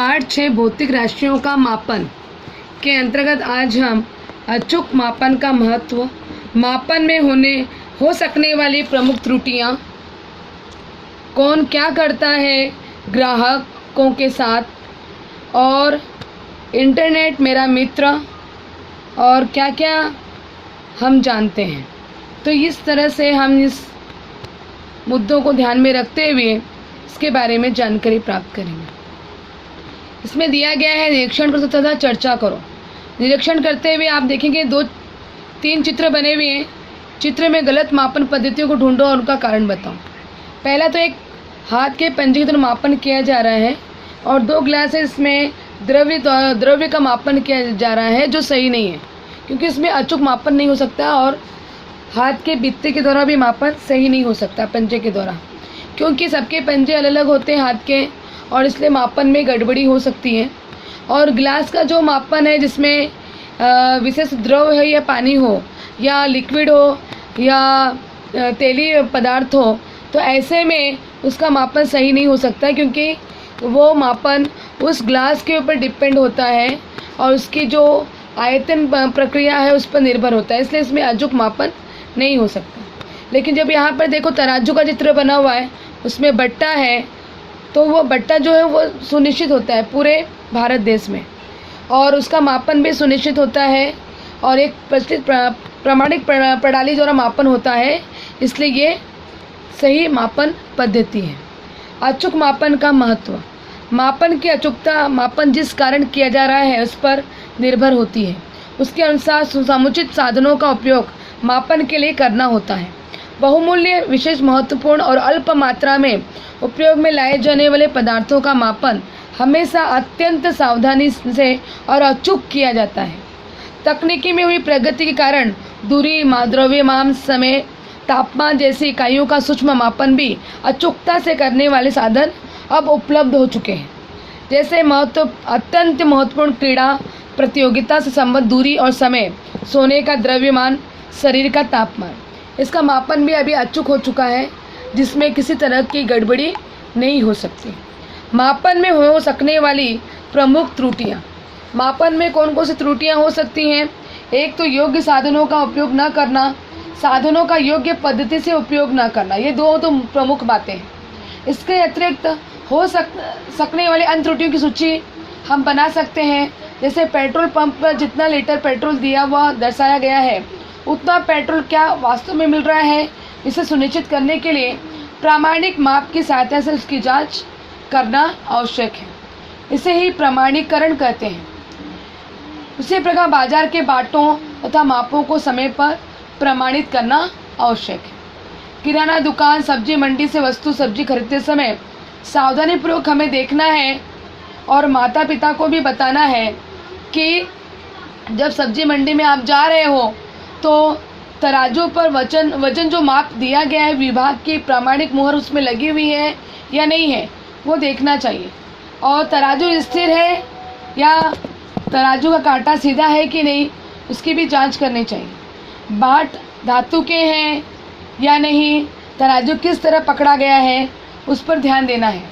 पाठ 6 भौतिक राशियों का मापन के अंतर्गत आज हम अचूक मापन का महत्व, मापन में हो सकने वाली प्रमुख त्रुटियां, कौन क्या करता है ग्राहकों के साथ, और इंटरनेट मेरा मित्र, और क्या क्या हम जानते हैं। तो इस तरह से हम इस मुद्दों को ध्यान में रखते हुए इसके बारे में जानकारी प्राप्त करेंगे। इसमें दिया गया है निरीक्षण करो तथा चर्चा करो। निरीक्षण करते हुए आप देखेंगे 2-3 चित्र बने हुए हैं। चित्र में गलत मापन पद्धतियों को ढूंढो और उनका कारण बताओ। पहला तो एक हाथ के पंजे की तरह मापन किया जा रहा है और 2 ग्लासेस में द्रव्य का मापन किया जा रहा है, जो सही नहीं है, क्योंकि इसमें अचूक मापन नहीं हो सकता और हाथ के बित्ते के द्वारा भी मापन सही नहीं हो सकता पंजे के द्वारा, क्योंकि सबके पंजे अलग अलग होते हैं हाथ के, और इसलिए मापन में गड़बड़ी हो सकती है। और गिलास का जो मापन है, जिसमें विशेष द्रव है या पानी हो या लिक्विड हो या तेलीय पदार्थ हो, तो ऐसे में उसका मापन सही नहीं हो सकता, क्योंकि वो मापन उस ग्लास के ऊपर डिपेंड होता है और उसकी जो आयतन प्रक्रिया है उस पर निर्भर होता है, इसलिए इसमें अचूक मापन नहीं हो सकता। लेकिन जब यहाँ पर देखो तराजू का चित्र बना हुआ है, उसमें बट्टा है, तो वो बट्टा जो है वो सुनिश्चित होता है पूरे भारत देश में, और उसका मापन भी सुनिश्चित होता है और एक प्रमाणिक प्रणाली द्वारा मापन होता है, इसलिए ये सही मापन पद्धति है। अचूक मापन का महत्व। मापन की अचूकता मापन जिस कारण किया जा रहा है उस पर निर्भर होती है। उसके अनुसार समुचित साधनों का उपयोग मापन के लिए करना होता है। बहुमूल्य, विशेष महत्वपूर्ण और अल्प मात्रा में उपयोग में लाए जाने वाले पदार्थों का मापन हमेशा अत्यंत सावधानी से और अचूक किया जाता है। तकनीकी में हुई प्रगति के कारण दूरी, द्रव्यमान, समय, तापमान जैसी इकाइयों का सूक्ष्म मापन भी अचूकता से करने वाले साधन अब उपलब्ध हो चुके हैं। जैसे अत्यंत महत्वपूर्ण क्रीड़ा प्रतियोगिता से संबंधित दूरी और समय, सोने का द्रव्यमान, शरीर का तापमान, इसका मापन भी अभी अचूक हो चुका है, जिसमें किसी तरह की गड़बड़ी नहीं हो सकती। मापन में हो सकने वाली प्रमुख त्रुटियाँ। मापन में कौन कौन सी त्रुटियाँ हो सकती हैं? एक तो योग्य साधनों का उपयोग न करना, साधनों का योग्य पद्धति से उपयोग न करना, ये 2 तो प्रमुख बातें हैं। इसके अतिरिक्त हो सकने वाली अन्य त्रुटियों की सूची हम बना सकते हैं। जैसे पेट्रोल पंप पर जितना लीटर पेट्रोल दिया हुआ दर्शाया गया है, उतना पेट्रोल क्या वास्तव में मिल रहा है, इसे सुनिश्चित करने के लिए प्रामाणिक माप की सहायता से उसकी जांच करना आवश्यक है। इसे ही प्रमाणीकरण कहते हैं। उसी प्रकार बाजार के बाटों तथा मापों को समय पर प्रमाणित करना आवश्यक है। किराना दुकान, सब्जी मंडी से वस्तु सब्जी खरीदते समय सावधानीपूर्वक हमें देखना है और माता पिता को भी बताना है कि जब सब्जी मंडी में आप जा रहे हो तो तराजू पर वजन जो माप दिया गया है, विभाग की प्रामाणिक मुहर उसमें लगी हुई है या नहीं है, वो देखना चाहिए। और तराजू स्थिर है या तराजू का कांटा सीधा है कि नहीं, उसकी भी जांच करनी चाहिए। बाट धातु के हैं या नहीं, तराजू किस तरह पकड़ा गया है, उस पर ध्यान देना है।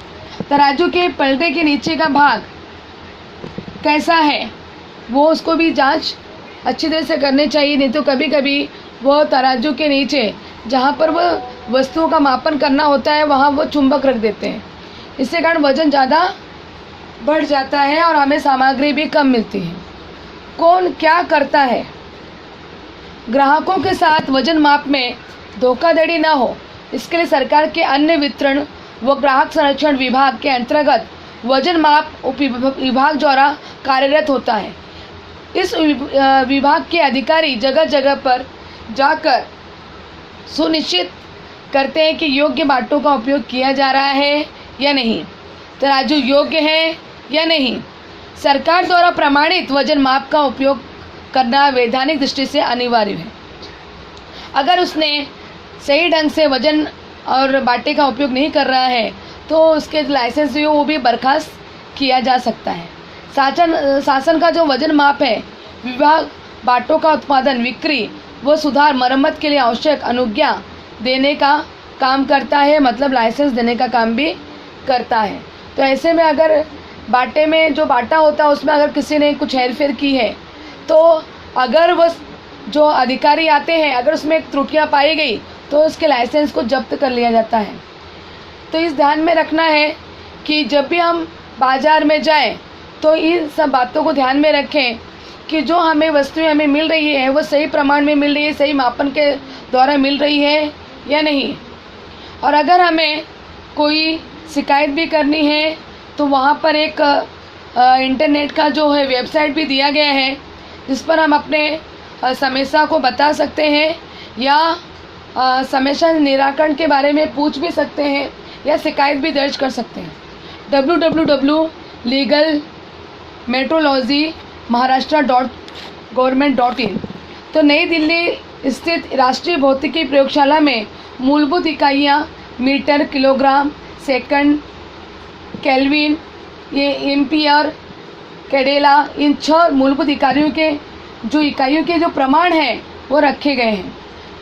तराजू के पलटे के नीचे का भाग कैसा है, वो उसको भी जांच अच्छी तरह से करनी चाहिए। नहीं तो कभी कभी वो तराजू के नीचे जहाँ पर वो वस्तुओं का मापन करना होता है, वहाँ वो चुंबक रख देते हैं। इससे कारण वजन ज़्यादा बढ़ जाता है और हमें सामग्री भी कम मिलती है। कौन क्या करता है? ग्राहकों के साथ वजन माप में धोखाधड़ी ना हो, इसके लिए सरकार के अन्य वितरण व ग्राहक संरक्षण विभाग के अंतर्गत वजन माप विभाग द्वारा कार्यरत होता है। इस विभाग के अधिकारी जगह जगह पर जाकर सुनिश्चित करते हैं कि योग्य बाटों का उपयोग किया जा रहा है या नहीं, तराजू योग्य है या नहीं। सरकार द्वारा प्रमाणित वजन माप का उपयोग करना वैधानिक दृष्टि से अनिवार्य है। अगर उसने सही ढंग से वजन और बाटे का उपयोग नहीं कर रहा है तो उसके लाइसेंस जो वो भी बर्खास्त किया जा सकता है। शासन का जो वजन माप है, विभाग बाटों का उत्पादन, बिक्री व सुधार, मरम्मत के लिए आवश्यक अनुज्ञा देने का काम करता है, मतलब लाइसेंस देने का काम भी करता है। तो ऐसे में अगर बाटे में जो बाटा होता है उसमें अगर किसी ने कुछ हेरफेर की है तो अगर वो जो अधिकारी आते हैं अगर उसमें त्रुटियां पाई गई तो उसके लाइसेंस को जब्त कर लिया जाता है। तो इस ध्यान में रखना है कि जब भी हम बाज़ार में जाएं तो इन सब बातों को ध्यान में रखें कि जो हमें वस्तुएं हमें मिल रही है वो सही प्रमाण में मिल रही है, सही मापन के द्वारा मिल रही है या नहीं। और अगर हमें कोई शिकायत भी करनी है तो वहाँ पर एक इंटरनेट का जो है वेबसाइट भी दिया गया है जिस पर हम अपने समस्या को बता सकते हैं या समस्या निराकरण के बारे में पूछ भी सकते हैं या शिकायत भी दर्ज कर सकते हैं। www.legalmetrology.maharashtra.government.in। तो नई दिल्ली स्थित राष्ट्रीय भौतिकी प्रयोगशाला में मूलभूत इकाइयाँ मीटर, किलोग्राम, सेकंड, केल्विन, ये एम्पियर, कैडेला, इन 6 मूलभूत इकाइयों के जो प्रमाण हैं वो रखे गए हैं।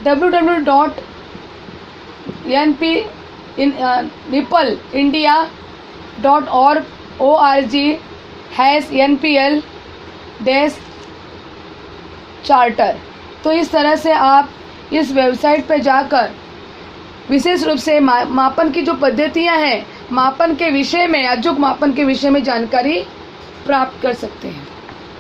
www.npipl.org/NPL-charter। तो इस तरह से आप इस वेबसाइट पर जाकर विशेष रूप से मापन की जो पद्धतियां हैं, मापन के विषय में, अचूक मापन के विषय में जानकारी प्राप्त कर सकते हैं।